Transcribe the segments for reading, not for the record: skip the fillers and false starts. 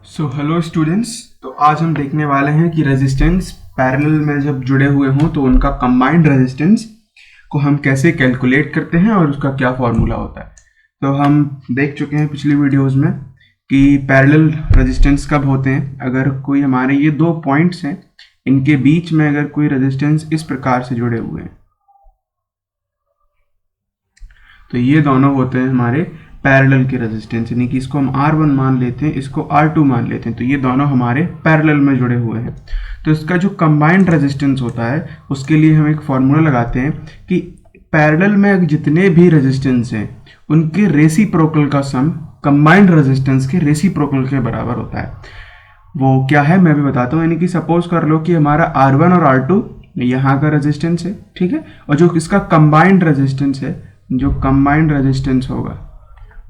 So hello students, तो आज हम देखने वाले हैं कि रेजिस्टेंस पैरेलल में जब जुड़े हुए हों तो उनका कंबाइंड रेजिस्टेंस को हम कैसे कैलकुलेट करते हैं और उसका क्या फॉर्मूला होता है। तो हम देख चुके हैं पिछली वीडियोस में कि पैरेलल रेजिस्टेंस कब होते हैं। अगर कोई हमारे ये दो पॉइंट्स हैं, इनके बीच में अगर कोई रेजिस्टेंस इस प्रकार से जुड़े हुए हैं तो ये दोनों होते हैं हमारे पैरेलल के रेजिस्टेंस, यानी कि इसको हम R1 मान लेते हैं, इसको R2 मान लेते हैं, तो ये दोनों हमारे पैरेलल में जुड़े हुए हैं। तो इसका जो कंबाइंड रेजिस्टेंस होता है उसके लिए हम एक फॉर्मूला लगाते हैं कि पैरेलल में जितने भी रेजिस्टेंस हैं उनके रेसिप्रोकल का सम कंबाइंड रेजिस्टेंस के रेसिप्रोकल के बराबर होता है। वो क्या है मैं भी बताता हूँ। यानी कि सपोज कर लो कि हमारा R1 और R2 यहाँ का रेजिस्टेंस है, ठीक है, और जो इसका कंबाइंड रेजिस्टेंस है, जो कंबाइंड रेजिस्टेंस होगा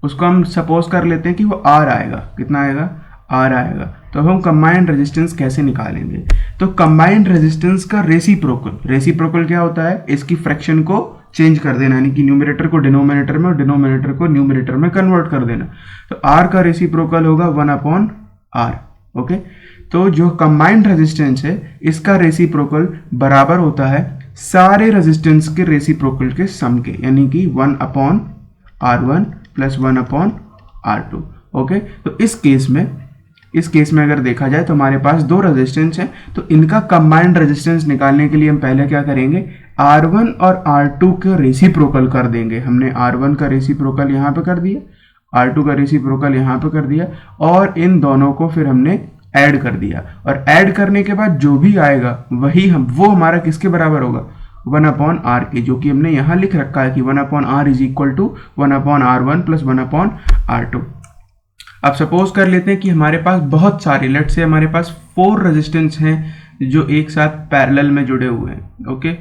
उसको हम सपोज कर लेते हैं कि वो R आएगा। कितना आएगा? R आएगा। तो अब हम कंबाइंड रेजिस्टेंस कैसे निकालेंगे? तो कंबाइंड रेजिस्टेंस का रेसिप्रोकल क्या होता है? इसकी फ्रैक्शन को चेंज कर देना, यानी कि न्यूमरेटर को डिनोमिनेटर में और डिनोमिनेटर को न्यूमरेटर में कन्वर्ट कर देना। तो R का रेसिप्रोकल होगा 1/R। ओके, तो जो कंबाइंड रेजिस्टेंस है इसका रेसिप्रोकल बराबर होता है सारे रेजिस्टेंस के रेसिप्रोकल के सम के, यानी कि 1/R1 प्लस 1/R2। ओके, तो इस केस में अगर देखा जाए तो हमारे पास दो रेजिस्टेंस हैं, तो इनका कंबाइंड रेजिस्टेंस निकालने के लिए हम पहले क्या करेंगे? R1 और R2 का रेसिप्रोकल कर देंगे। हमने R1 का रेसिप्रोकल यहाँ पे कर दिया, R2 का रेसिप्रोकल यहाँ पे कर दिया, और इन दोनों को फिर हमने ऐड कर दिया। और ऐड करने के बाद जो भी आएगा वो हमारा किसके बराबर होगा? 1/R के, जो कि हमने यहाँ लिख रखा है कि 1/R is equal to 1/R1 plus 1/R2। अब सपोज कर लेते हैं कि हमारे पास बहुत सारे, लेट्स से हमारे पास 4 रेजिस्टेंस हैं जो एक साथ पैरेलल में जुड़े हुए हैं। ओके,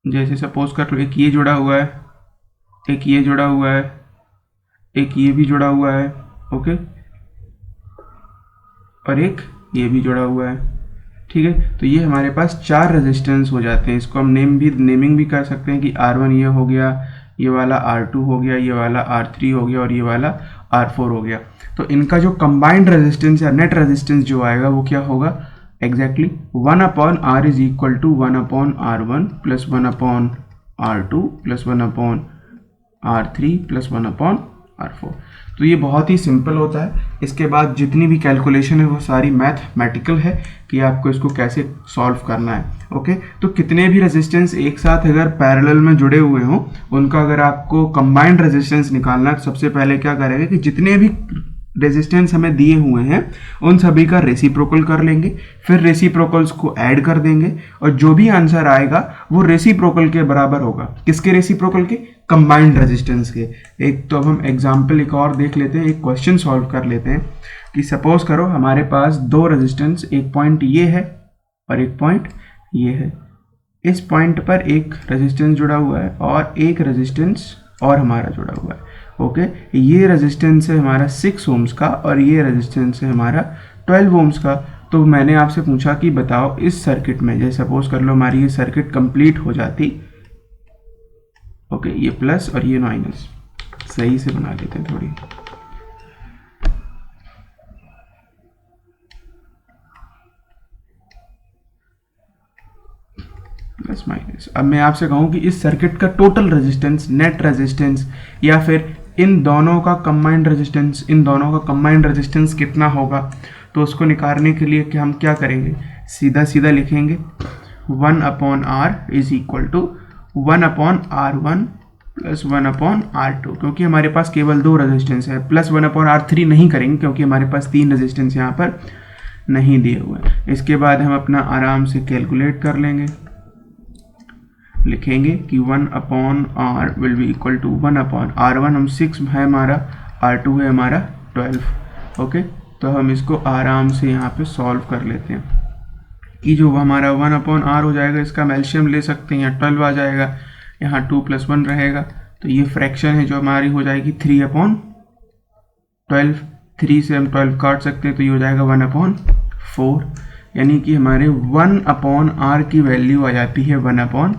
जैसे सपोज कर लो एक ये जुड़ा हुआ है, एक ये जुड़ा हुआ है, एक ये भी जुड़ा हुआ है, ओके, और एक ये भी जुड़ा हुआ है। ठीक है, तो ये हमारे पास 4 रेजिस्टेंस हो जाते हैं। इसको हम नेमिंग भी कर सकते हैं कि R1 ये हो गया, ये वाला R2 हो गया, ये वाला R3 हो गया और ये वाला R4 हो गया। तो इनका जो कंबाइंड रेजिस्टेंस या नेट रेजिस्टेंस जो आएगा वो क्या होगा? Exactly 1/R is equal to 1/R1 plus 1/R2 plus 1/R3 plus 1/R4। तो ये बहुत ही सिंपल होता है। इसके बाद जितनी भी कैलकुलेशन है वो सारी मैथमेटिकल है कि आपको इसको कैसे सॉल्व करना है। ओके, तो कितने भी रेजिस्टेंस एक साथ अगर पैरेलल में जुड़े हुए हों उनका अगर आपको कंबाइंड रेजिस्टेंस निकालना है तो सबसे पहले क्या करेंगे कि जितने भी रेजिस्टेंस हमें दिए हुए हैं उन सभी का रेसिप्रोकल कर लेंगे, फिर रेसिप्रोकल्स को ऐड कर देंगे और जो भी आंसर आएगा वो रेसिप्रोकल के बराबर होगा। किसके रेसिप्रोकल के? कंबाइंड रेजिस्टेंस के। एक तो अब हम एग्जाम्पल एक और देख लेते हैं, एक क्वेश्चन सॉल्व कर लेते हैं कि सपोज करो हमारे पास दो रेजिस्टेंस, एक पॉइंट ये है और एक पॉइंट ये है। इस पॉइंट पर एक रेजिस्टेंस जुड़ा हुआ है और एक रेजिस्टेंस और हमारा जुड़ा हुआ है। ओके, ये रेजिस्टेंस है हमारा 6 ओम्स का और ये रेजिस्टेंस है हमारा 12 ओम्स का। तो मैंने आपसे पूछा कि बताओ इस सर्किट में, जैसे सपोज कर लो हमारी ये सर्किट कंप्लीट हो जाती, ओके, ये प्लस और ये माइनस, सही से बना लेते हैं थोड़ी, प्लस माइनस। अब मैं आपसे कहूं कि इस सर्किट का टोटल रेजिस्टेंस, नेट रेजिस्टेंस या फिर इन दोनों का कंबाइंड रेजिस्टेंस कितना होगा, तो उसको निकालने के लिए हम क्या करेंगे? सीधा लिखेंगे 1/R is equal to 1/R1 plus 1/R2, क्योंकि हमारे पास केवल 2 रेजिस्टेंस है। प्लस 1/R3 नहीं करेंगे क्योंकि हमारे पास 3 रेजिस्टेंस यहाँ पर नहीं दिए हुए हैं। इसके बाद हम अपना आराम से कैलकुलेट कर लेंगे, लिखेंगे कि 1/R will be equal to 1/R1 हम 6 है हमारा, R2 है हमारा 12। ओके, तो हम इसको आराम से यहाँ पे सॉल्व कर लेते हैं कि जो हमारा 1/R हो जाएगा इसका हम एलसीएम ले सकते हैं, यहाँ 12 आ जाएगा, यहाँ 2 + 1 रहेगा, तो ये फ्रैक्शन है जो हमारी हो जाएगी 3/12। 3 से हम 12 काट सकते हैं तो ये हो जाएगा 1/4, यानी कि हमारे 1/R की वैल्यू आ जाती है 1/4।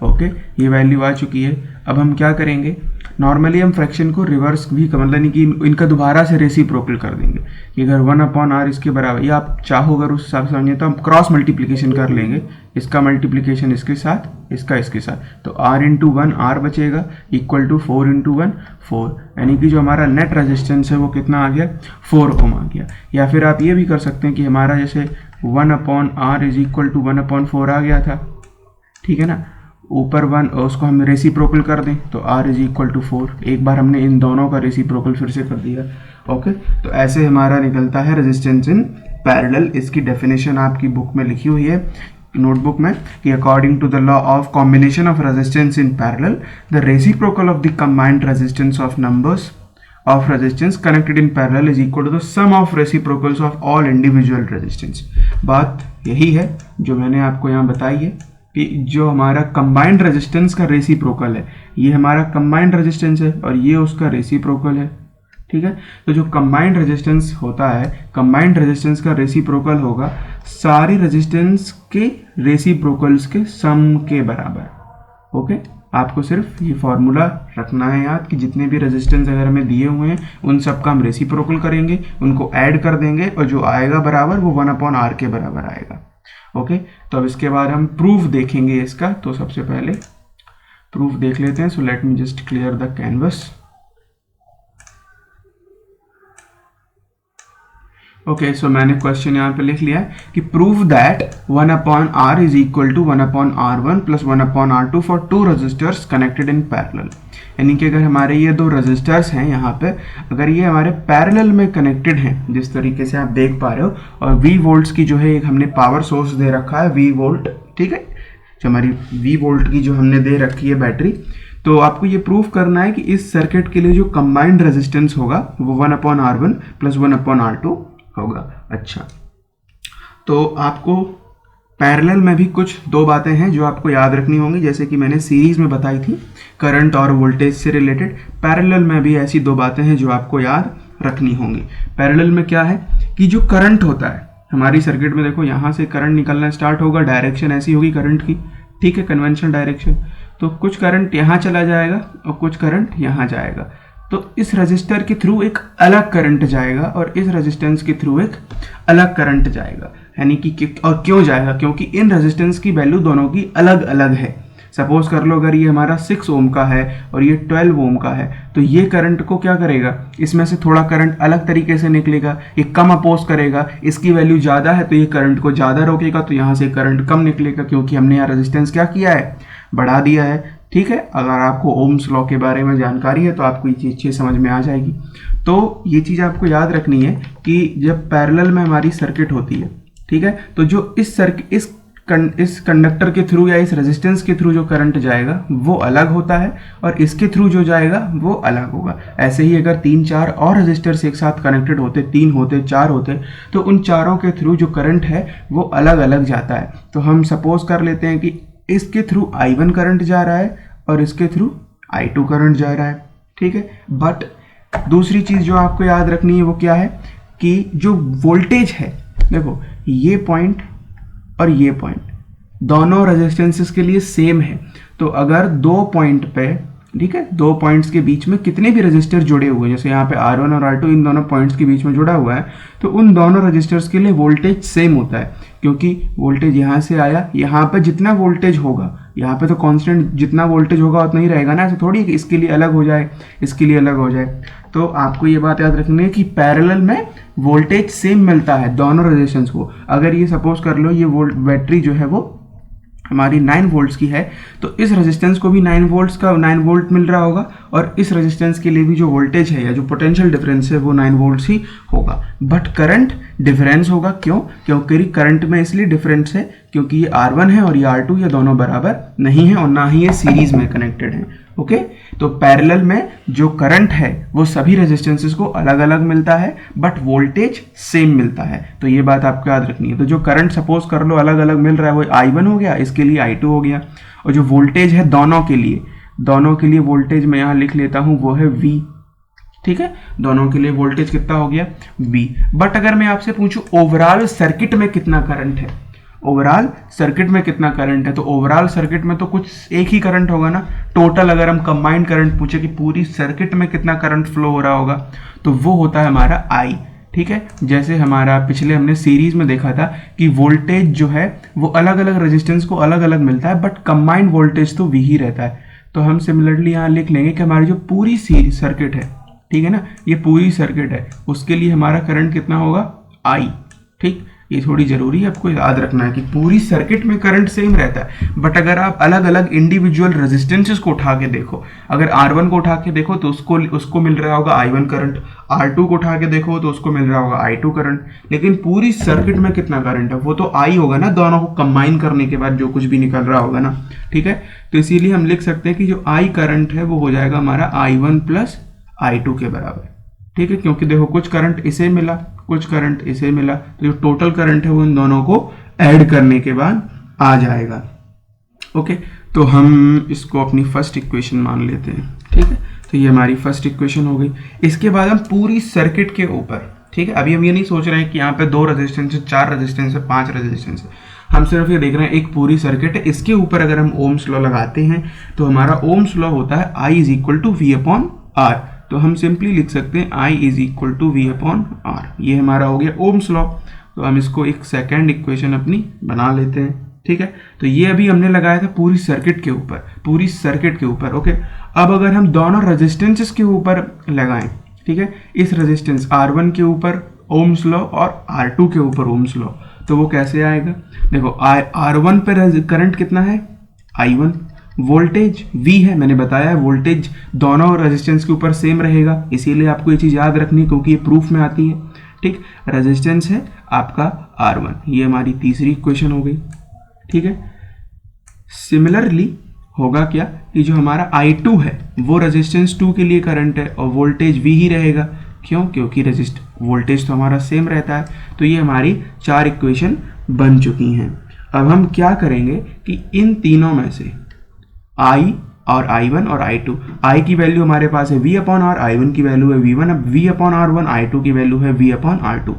ओके, ये वैल्यू आ चुकी है। अब हम क्या करेंगे? नॉर्मली हम फ्रैक्शन को रिवर्स भी मतलब नहीं कि इनका दोबारा से रेसिप्रोकल कर देंगे कि अगर 1/r इसके बराबर, या आप चाहो अगर उस हिसाब से समझिए तो हम क्रॉस मल्टीप्लिकेशन कर लेंगे, इसका मल्टीप्लिकेशन इसके साथ, इसका इसके साथ, तो r इंटू 1 r बचेगा इक्वल टू 4 इंटू 1 4, यानी कि जो हमारा नेट रेजिस्टेंस है वो कितना आ गया 4 ओम आ गया। या फिर आप ये भी कर सकते हैं कि हमारा जैसे 1/r इज इक्वल टू 1/4 आ गया था, ठीक है ना, ऊपर 1 उसको हम रेसिप्रोकल कर दें तो r इज इक्वल टू 4, एक बार हमने इन दोनों का रेसिप्रोकल फिर से कर दिया। ओके, तो ऐसे हमारा निकलता है रेजिस्टेंस इन पैरेलल। इसकी डेफिनेशन आपकी बुक में लिखी हुई है, नोटबुक में, कि according to the law of combination of resistance in parallel the reciprocal of the combined resistance of numbers of resistance connected in parallel is equal to the sum of reciprocals of all individual resistance। बात यही है जो मैंने आपको यहाँ बताई है कि जो हमारा कंबाइंड रेजिस्टेंस का रेसिप्रोकल है, ये हमारा कंबाइंड रेजिस्टेंस है और ये उसका रेसिप्रोकल है, ठीक है। तो जो कंबाइंड रेजिस्टेंस होता है, कंबाइंड रेजिस्टेंस का रेसिप्रोकल होगा सारी रेजिस्टेंस के रेसिप्रोकल्स के सम के बराबर। ओके, आपको सिर्फ ये फॉर्मूला रखना है याद कि जितने भी रेजिस्टेंस अगर हमें दिए हुए हैं उन सब का हम रेसिप्रोकल करेंगे, उनको ऐड कर देंगे और जो आएगा बराबर वो 1/r के बराबर आएगा। ओके, तो अब इसके बाद हम प्रूफ देखेंगे इसका। तो सबसे पहले प्रूफ देख लेते हैं। So let me just clear the canvas. Okay, so मैंने क्वेश्चन यहाँ पे लिख लिया कि prove that 1/r is equal to 1/r1 plus 1/r2 for 2 registers connected in parallel. यानी कि अगर हमारे ये 2 रजिस्टर्स हैं यहाँ पे, अगर ये हमारे पैरेलल में कनेक्टेड हैं जिस तरीके से आप देख पा रहे हो, और V वोल्ट्स की जो है एक हमने पावर सोर्स दे रखा है V वोल्ट, ठीक है, जो हमारी V वोल्ट की जो हमने दे रखी है बैटरी, तो आपको ये प्रूफ करना है कि इस सर्किट के लिए जो कंबाइंड रेजिस्टेंस होगा वो 1/r1 प्लस 1/r2 होगा। अच्छा, तो आपको पैरेलल में भी कुछ 2 बातें हैं जो आपको याद रखनी होंगी, जैसे कि मैंने सीरीज में बताई थी करंट और वोल्टेज से रिलेटेड। पैरेलल में भी ऐसी 2 बातें हैं जो आपको याद रखनी होंगी। पैरेलल में क्या है कि जो करंट होता है हमारी सर्किट में, देखो यहाँ से करंट निकलना स्टार्ट होगा, डायरेक्शन ऐसी होगी करंट की, ठीक है, कन्वेंशनल डायरेक्शन। तो कुछ करंट यहाँ चला जाएगा और कुछ करंट यहाँ जाएगा, तो इस रजिस्टर के थ्रू एक अलग करंट जाएगा और इस रेजिस्टेंस के थ्रू एक अलग करंट जाएगा। यानी कि और क्यों जाएगा, क्योंकि इन रेजिस्टेंस की वैल्यू दोनों की अलग अलग है। सपोज कर लो अगर ये हमारा 6 ओम का है और ये 12 ओम का है, तो ये करंट को क्या करेगा, इसमें से थोड़ा करंट अलग तरीके से निकलेगा, ये कम अपोज करेगा। इसकी वैल्यू ज़्यादा है तो ये करंट को ज़्यादा रोकेगा, तो यहाँ से करंट कम निकलेगा क्योंकि हमने यहाँ रेजिस्टेंस क्या किया है, बढ़ा दिया है, ठीक है। अगर आपको ओम्स लॉ के बारे में जानकारी है तो आपको ये चीज़ अच्छी समझ में आ जाएगी। तो ये चीज़ आपको याद रखनी है कि जब पैरेलल में हमारी सर्किट होती है, ठीक है, तो जो इस कंडक्टर के थ्रू या इस रेजिस्टेंस के थ्रू जो करंट जाएगा वो अलग होता है और इसके थ्रू जो जाएगा वो अलग होगा। ऐसे ही अगर 3-4 और रेजिस्टर्स एक साथ कनेक्टेड होते, 3 होते, 4 होते, तो उन चारों के थ्रू जो करंट है वो अलग अलग जाता है। तो हम सपोज कर लेते हैं कि इसके थ्रू I1 करंट जा रहा है और इसके थ्रू I2 करंट जा रहा है, ठीक है। बट दूसरी चीज़ जो आपको याद रखनी है वो क्या है कि जो वोल्टेज है, देखो ये पॉइंट और ये पॉइंट दोनों रेजिस्टेंसेस के लिए सेम है। तो अगर 2 पॉइंट पे, ठीक है, 2 पॉइंट्स के बीच में कितने भी रजिस्टर जुड़े हुए हैं, जैसे यहाँ पे R1 और R2 इन दोनों पॉइंट्स के बीच में जुड़ा हुआ है, तो उन दोनों रजिस्टर्स के लिए वोल्टेज सेम होता है, क्योंकि वोल्टेज यहाँ से आया, यहाँ पे जितना वोल्टेज होगा, यहाँ पे तो कांस्टेंट जितना वोल्टेज होगा उतना ही रहेगा ना, ऐसा थोड़ी है कि इसके लिए अलग हो जाए, इसके लिए अलग हो जाए। तो आपको ये बात याद रखनी है कि पैरेलल में वोल्टेज सेम मिलता है दोनों रेजिस्टेंस को। अगर ये सपोज कर लो ये बैटरी जो है वो हमारी 9 वोल्ट्स की है, तो इस रेजिस्टेंस को भी 9 वोल्ट्स का 9 वोल्ट मिल रहा होगा और इस रेजिस्टेंस के लिए भी जो वोल्टेज है या जो पोटेंशियल डिफरेंस है वो 9 वोल्ट्स ही होगा। बट करंट डिफरेंस होगा, क्यों, क्योंकि करंट में इसलिए डिफरेंस है क्योंकि ये R1 है और ये R2, ये दोनों बराबर नहीं है और ना ही ये सीरीज में कनेक्टेड है। ओके, तो पैरेलल में जो करंट है वो सभी रेजिस्टेंसेस को अलग अलग मिलता है बट वोल्टेज सेम मिलता है। तो ये बात आपको याद रखनी है। तो जो करंट सपोज कर लो अलग अलग मिल रहा है वो I1 हो गया, इसके लिए I2 हो गया, और जो वोल्टेज है दोनों के लिए वोल्टेज मैं यहाँ लिख लेता हूँ वो है V, ठीक है, दोनों के लिए वोल्टेज कितना हो गया V। बट अगर मैं आपसे पूछूं ओवरऑल सर्किट में कितना करंट है, ओवरऑल सर्किट में कितना करंट है, तो ओवरऑल सर्किट में तो कुछ एक ही करंट होगा ना। टोटल अगर हम कंबाइंड करंट पूछे कि पूरी सर्किट में कितना करंट फ्लो हो रहा होगा, तो वो होता है हमारा आई। ठीक है, जैसे हमारा पिछले हमने सीरीज में देखा था कि वोल्टेज जो है वो अलग अलग रेजिस्टेंस को अलग अलग मिलता है, बट कंबाइंड वोल्टेज तो वही रहता है। तो हम सिमिलरली यहाँ लिख लेंगे कि हमारी जो पूरी सीरीज सर्किट है, ठीक है ना, ये पूरी सर्किट है, उसके लिए हमारा करंट कितना होगा, आई। ठीक, ये थोड़ी जरूरी है आपको याद रखना है कि पूरी सर्किट में करंट सेम रहता है, बट अगर आप अलग अलग इंडिविजुअल रेजिस्टेंसेस को उठा के देखो, अगर R1 को उठा के देखो तो उसको मिल रहा होगा I1 करंट, R2 को उठा के देखो तो उसको मिल रहा होगा I2 करंट, लेकिन पूरी सर्किट में कितना करंट है वो तो I होगा ना, दोनों को कंबाइन करने के बाद जो कुछ भी निकल रहा होगा ना। ठीक है, तो इसीलिए हम लिख सकते हैं कि जो I करंट है वो हो जाएगा हमारा I1 प्लस I2 के बराबर। ठीक है, क्योंकि देखो कुछ करंट इसे मिला, कुछ करंट इसे मिला, तो जो टोटल करंट है वो इन दोनों को ऐड करने के बाद आ जाएगा। ओके, तो हम इसको अपनी फर्स्ट इक्वेशन मान लेते हैं। ठीक है, तो ये हमारी फर्स्ट इक्वेशन हो गई। इसके बाद हम पूरी सर्किट के ऊपर, ठीक है, अभी हम ये नहीं सोच रहे हैं कि यहाँ पे 2 रेजिस्टेंस है, 4 रेजिस्टेंस है, 5 रेजिस्टेंस है, हम सिर्फ ये देख रहे हैं एक पूरी सर्किट है। इसके ऊपर अगर हम ओम्स लॉ लगाते हैं तो हमारा ओम्स लॉ होता है I is equal to V upon R। तो हम सिंपली लिख सकते हैं I is equal to V upon R। ये हमारा हो गया ओम्स लॉ। तो हम इसको एक सेकेंड इक्वेशन अपनी बना लेते हैं। ठीक है, तो ये अभी हमने लगाया था पूरी सर्किट के ऊपर, पूरी सर्किट के ऊपर। ओके, अब अगर हम दोनों रेजिस्टेंसेस के ऊपर लगाएं, ठीक है, इस रेजिस्टेंस R1 के ऊपर ओम्स लॉ और R2 के ऊपर ओम्स लॉ, तो वो कैसे आएगा, देखो R1 पर करंट कितना है, I1, वोल्टेज V है, मैंने बताया है वोल्टेज दोनों रेजिस्टेंस के ऊपर सेम रहेगा, इसीलिए आपको ये चीज़ याद रखनी है क्योंकि ये प्रूफ में आती है। ठीक, रेजिस्टेंस है आपका R1, ये हमारी तीसरी इक्वेशन हो गई। ठीक है, सिमिलरली होगा क्या कि जो हमारा I2 है वो रेजिस्टेंस 2 के लिए करंट है और वोल्टेज V ही रहेगा। क्यों, क्योंकि वोल्टेज तो हमारा सेम रहता है। तो ये हमारी 4 इक्वेशन बन चुकी हैं। अब हम क्या करेंगे कि इन तीनों में से I और I1 और I2, I की वैल्यू हमारे पास है V अपॉन R, I1 की वैल्यू है V1, अब V अपॉन R1, I2 की वैल्यू है V अपॉन R2।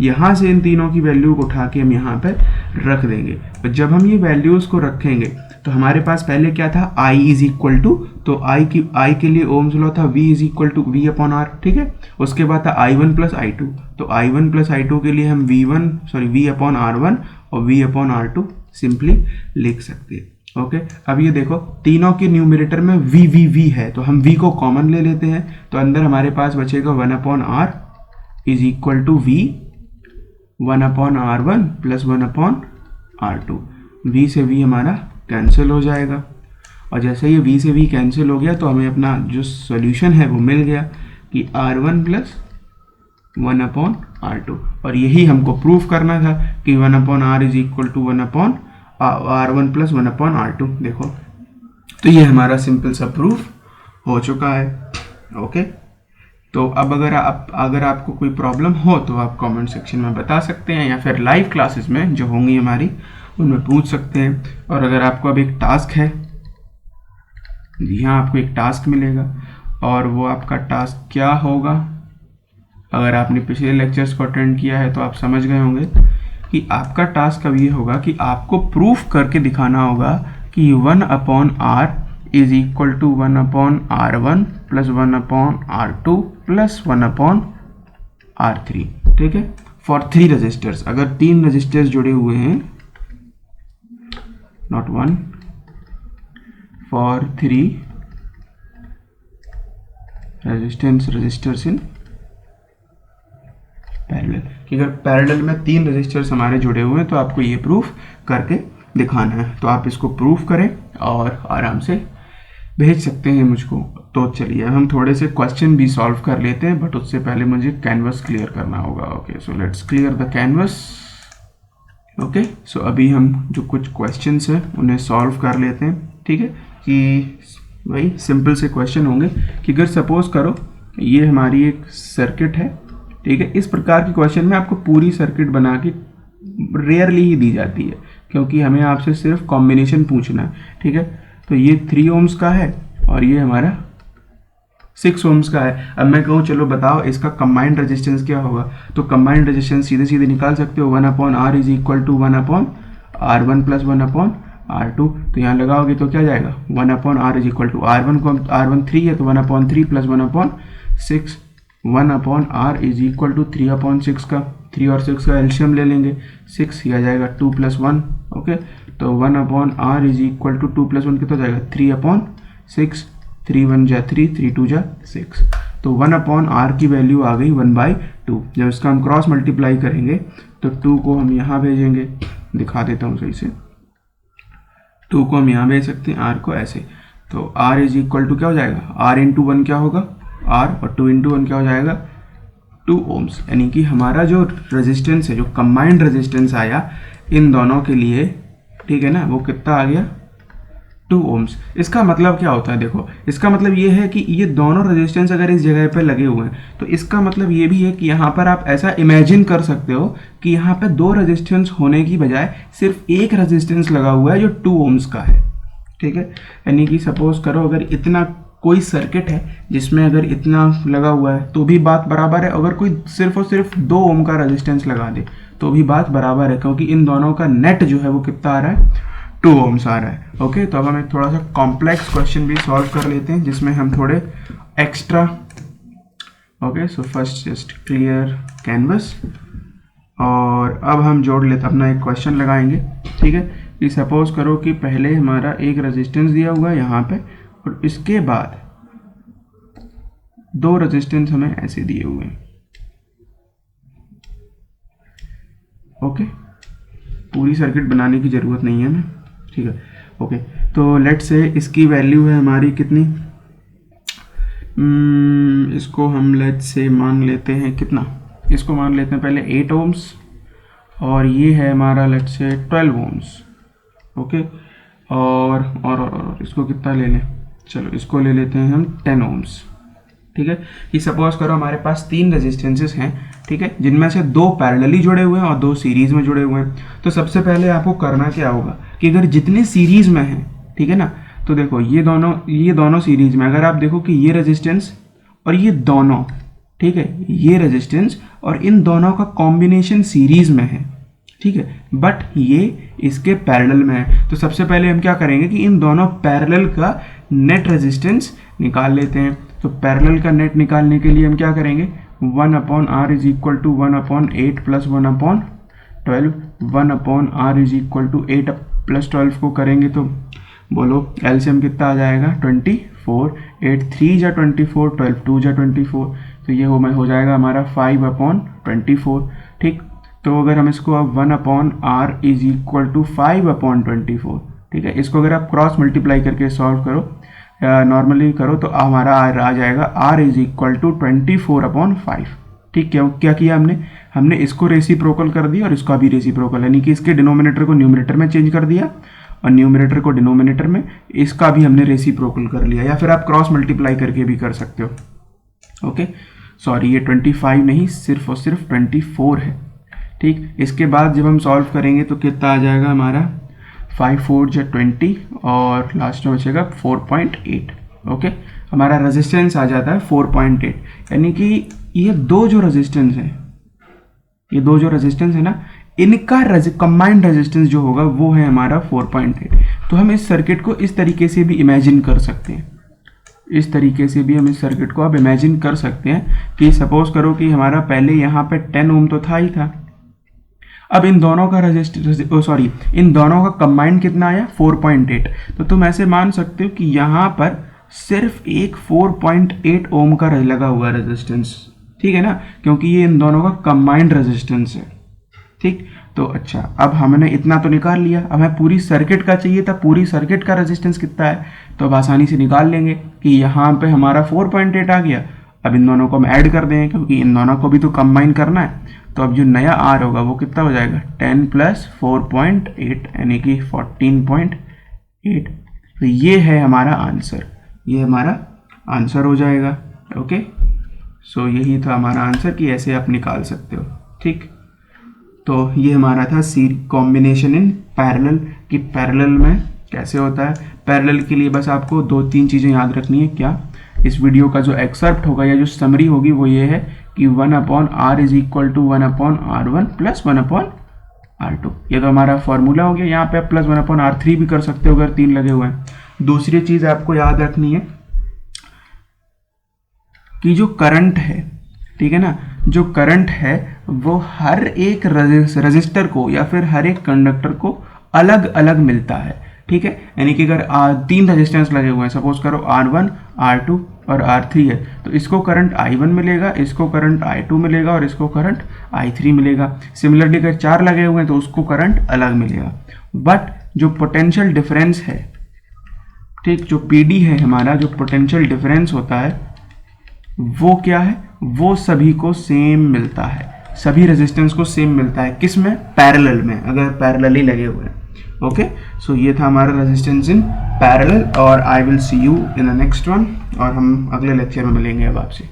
यहाँ से इन तीनों की वैल्यू को उठा के हम यहाँ पर रख देंगे। तो जब हम ये वैल्यूज़ को रखेंगे तो हमारे पास पहले क्या था, I इज इक्वल टू, तो I के लिए ओम्स लॉ था V is equal to V upon R। ठीक है, उसके बाद था I1 प्लस I2, तो I1 प्लस I2 के लिए हम V अपॉन R1 और V अपॉन R2 सिंपली लिख सकते हैं। ओके, अब ये देखो तीनों के न्यूमरेटर में V है, तो हम V को कॉमन ले लेते हैं, तो अंदर हमारे पास बचेगा 1 upon R is equal to V 1 upon R1 plus 1 upon R2। V से V हमारा कैंसिल हो जाएगा, और जैसे ये V से V कैंसिल हो गया तो हमें अपना जो सॉल्यूशन है वो मिल गया कि R1 प्लस 1 अपॉन R2, और यही हमको प्रूफ करना था कि 1 upon R is equal to 1 upon R1 plus 1 upon R2। देखो, तो ये हमारा सिंपल सा प्रूफ हो चुका है। ओके, तो अब अगर आपको कोई प्रॉब्लम हो तो आप कमेंट सेक्शन में बता सकते हैं, या फिर लाइव क्लासेस में जो होंगी हमारी उनमें पूछ सकते हैं। और अगर आपको अब एक टास्क है, यहाँ आपको एक टास्क मिलेगा, और वो आपका टास्क क्या होगा, अगर आपने पिछले लेक्चर्स को अटेंड किया है तो आप समझ गए होंगे कि आपका टास्क अब ये होगा कि आपको प्रूफ करके दिखाना होगा कि 1 upon R is equal to 1 upon R1 plus 1 upon R2 plus 1 upon R3। ठीक है, फॉर 3 रजिस्टर्स, अगर 3 रजिस्टर्स जुड़े हुए हैं, not 1, for 3 resistors in parallel, कि अगर पैरेलल में 3 रजिस्टर्स हमारे जुड़े हुए हैं तो आपको ये प्रूफ करके दिखाना है। तो आप इसको प्रूफ करें और आराम से भेज सकते हैं मुझको। तो चलिए हम थोड़े से क्वेश्चन भी सॉल्व कर लेते हैं, बट उससे पहले मुझे कैनवस क्लियर करना होगा। Okay, so let's clear the canvas. Okay, so अभी हम जो कुछ क्वेश्चंस हैं उन्हें सॉल्व कर लेते हैं। ठीक है, कि वही सिंपल से क्वेश्चन होंगे कि अगर सपोज करो ये हमारी एक सर्किट है, ठीक है, इस प्रकार के क्वेश्चन में आपको पूरी सर्किट बना के रेयरली ही दी जाती है, क्योंकि हमें आपसे सिर्फ कॉम्बिनेशन पूछना है। ठीक है, तो ये 3 ओम्स का है और ये हमारा 6 ओम्स का है। अब मैं कहूँ चलो बताओ इसका कंबाइंड रेजिस्टेंस क्या होगा, तो कंबाइंड रेजिस्टेंस सीधे सीधे निकाल सकते हो, 1 upon R is equal to 1 upon R1 plus 1/R2, तो यहाँ लगाओगे तो क्या जाएगा 1/R is equal to R1 को R1 3 है तो 1/3 plus 1/6, 1/R is equal to 3/6 का 3 और 6 का एलसीएम ले लेंगे 6, यह आ जाएगा 2 प्लस 1। ओके, तो 1/R is equal to 2 plus 1 कितना जाएगा 3/6, 3 1 जा 3, 3 2 जा 6, तो 1/R की वैल्यू आ गई 1/2। जब इसका हम क्रॉस मल्टीप्लाई करेंगे तो 2 को हम यहाँ भेजेंगे, दिखा देता हूँ सही से, 2 को हम यहाँ भेज सकते हैं, R को ऐसे, तो R इज इक्वल टू क्या हो जाएगा R इंटू 1 क्या होगा R, और 2 इंटू 1 क्या हो जाएगा 2 ओम्स। यानी कि हमारा जो रेजिस्टेंस है, जो कंबाइंड रेजिस्टेंस आया इन दोनों के लिए, ठीक है ना, वो कितना आ गया 2 ओम्स। इसका मतलब क्या होता है, देखो इसका मतलब ये है कि ये दोनों रेजिस्टेंस अगर इस जगह पे लगे हुए हैं तो इसका मतलब ये भी है कि यहाँ पर आप ऐसा इमेजिन कर सकते हो कि यहाँ पे 2 रेजिस्टेंस होने की बजाय सिर्फ एक रेजिस्टेंस लगा हुआ है जो 2 ओम्स का है, ठीक है। यानी कि सपोज करो अगर इतना कोई सर्किट है जिसमें अगर इतना लगा हुआ है तो भी बात बराबर है, अगर कोई सिर्फ और सिर्फ 2 ओम का रेजिस्टेंस लगा दे तो भी बात बराबर है, क्योंकि इन दोनों का नेट जो है वो कितना आ रहा है 2 ओम्स आ रहा है। ओके, तो अब हम एक थोड़ा सा कॉम्प्लेक्स क्वेश्चन भी सॉल्व कर लेते हैं जिसमें हम थोड़े extra, okay, so first just clear canvas, और अब हम जोड़ लेते अपना एक क्वेश्चन लगाएंगे, ठीक है। कि सपोज करो कि पहले हमारा एक रेजिस्टेंस दिया हुआ है यहाँ पे, और इसके बाद 2 रेजिस्टेंस हमें ऐसे दिए हुए हैं, ओके। पूरी सर्किट बनाने की ज़रूरत नहीं है हमें, ठीक है। ओके, तो लेट्स से इसकी वैल्यू है हमारी कितनी, इसको हम लेट्स से मान लेते हैं कितना, इसको मान लेते हैं पहले 8 ओम्स, और ये है हमारा लेट्स से 12 ओम्स, ओके। और इसको कितना ले लें, चलो इसको ले लेते हैं हम 10 ओम्स, ठीक है। कि सपोज करो हमारे पास 3 रेजिस्टेंसेस हैं, ठीक है, जिनमें से 2 पैरेलली जुड़े हुए हैं और 2 सीरीज में जुड़े हुए हैं। तो सबसे पहले आपको करना क्या होगा कि अगर जितने सीरीज में हैं, ठीक है ना, तो देखो ये दोनों सीरीज में, अगर आप देखो कि ये रेजिस्टेंस और ये दोनों, ठीक है, ये रेजिस्टेंस और इन दोनों का कॉम्बिनेशन सीरीज में है, ठीक है, बट ये इसके पैरेलल में है। तो सबसे पहले हम क्या करेंगे कि इन दोनों पैरेलल का नेट रेजिस्टेंस निकाल लेते हैं। तो पैरेलल का नेट निकालने के लिए हम क्या करेंगे 1/R is equal to 1/8 plus 1/12, 1/R is equal to 8 plus 12 को करेंगे तो बोलो एलसीएम कितना आ जाएगा 24, 8 3 जा 24, 12 2 जा 24, तो ये हो जाएगा हमारा 5/24, ठीक। तो अगर हम इसको अब 1/R इज इक्वल टू 5/24, ठीक है, इसको अगर आप क्रॉस मल्टीप्लाई करके सॉल्व करो, नॉर्मली करो, तो हमारा आ जाएगा R इज इक्वल टू 24/5, ठीक। क्या किया हमने इसको रेसिप्रोकल कर दिया और इसका भी रेसिप्रोकल, यानी कि इसके डिनोमिनेटर को न्यूमरेटर में चेंज कर दिया और न्यूमरेटर को डिनोमिनेटर में, इसका भी हमने रेसिप्रोकल कर लिया, या फिर आप क्रॉस मल्टीप्लाई करके भी कर सकते हो। ओके, सॉरी, ये 25 नहीं, सिर्फ और सिर्फ 24 है, ठीक। इसके बाद जब हम सॉल्व करेंगे तो कितना आ जाएगा हमारा 5 4 जा 20 और लास्ट में बचेगा 4.8, ओके। हमारा रेजिस्टेंस आ जाता है 4.8, यानी कि ये दो जो रेजिस्टेंस है ना, इनका कंबाइंड रेजिस्टेंस जो होगा वो है हमारा 4.8। तो हम इस सर्किट को इस तरीके से भी इमेजिन कर सकते हैं, इस तरीके से भी हम इस सर्किट को अब इमेजिन कर सकते हैं कि सपोज करो कि हमारा पहले यहाँ पे 10 ओम तो था ही था, अब इन दोनों का इन दोनों का कंबाइंड कितना आया 4.8। तो तुम ऐसे मान सकते हो कि यहाँ पर सिर्फ एक 4.8 ओम का लगा हुआ रेजिस्टेंस, ठीक है ना, क्योंकि ये इन दोनों का कंबाइंड रेजिस्टेंस है, ठीक। तो अच्छा, अब हमने इतना तो निकाल लिया, अब हमें पूरी सर्किट का चाहिए था, पूरी सर्किट का रेजिस्टेंस कितना है, तो अब आसानी से निकाल लेंगे कि यहाँ पे हमारा 4.8 आ गया। अब इन दोनों को हम ऐड कर देंगे क्योंकि इन दोनों को भी तो कंबाइन करना है, तो अब जो नया R होगा वो कितना हो जाएगा 10 प्लस 4.8 यानी कि 14.8। तो ये है हमारा आंसर, ये हमारा आंसर हो जाएगा, ओके। सो यही था हमारा आंसर कि ऐसे आप निकाल सकते हो, ठीक। तो ये हमारा था कॉम्बिनेशन इन पैरेलल, कि पैरेलल में कैसे होता है। पैरेलल के लिए बस आपको 2-3 चीज़ें याद रखनी है। क्या, इस वीडियो का जो एक्सर्प्ट होगा या जो समरी होगी वो ये है कि 1/R is equal to 1/R1 plus 1/R2, R2। ये तो हमारा फॉर्मूला हो गया। यहाँ पे आप +1/R3 भी कर सकते हो अगर 3 लगे हुए हैं। दूसरी चीज आपको याद रखनी है कि जो करंट है, ठीक है ना, जो करंट है वो हर एक रजिस्टर को या फिर हर एक कंडक्टर को अलग अलग मिलता है, ठीक है। यानी कि अगर 3 रेजिस्टेंस लगे हुए हैं, सपोज करो R1, R2 और R3 है, तो इसको करंट I1 मिलेगा, इसको करंट I2 मिलेगा और इसको करंट I3 मिलेगा। सिमिलरली अगर 4 लगे हुए हैं तो उसको करंट अलग मिलेगा। बट जो पोटेंशियल डिफरेंस है, ठीक, जो PD है हमारा, जो पोटेंशियल डिफरेंस होता है वो क्या है, वो सभी को सेम मिलता है, सभी रेजिस्टेंस को सेम मिलता है। किस में? पैरेलल में, अगर पैरेलली लगे हुए हैं। ओके, सो ये था हमारा रेजिस्टेंस इन पैरेलल और I will see you in the next one, और हम अगले लेक्चर में मिलेंगे अब आपसे।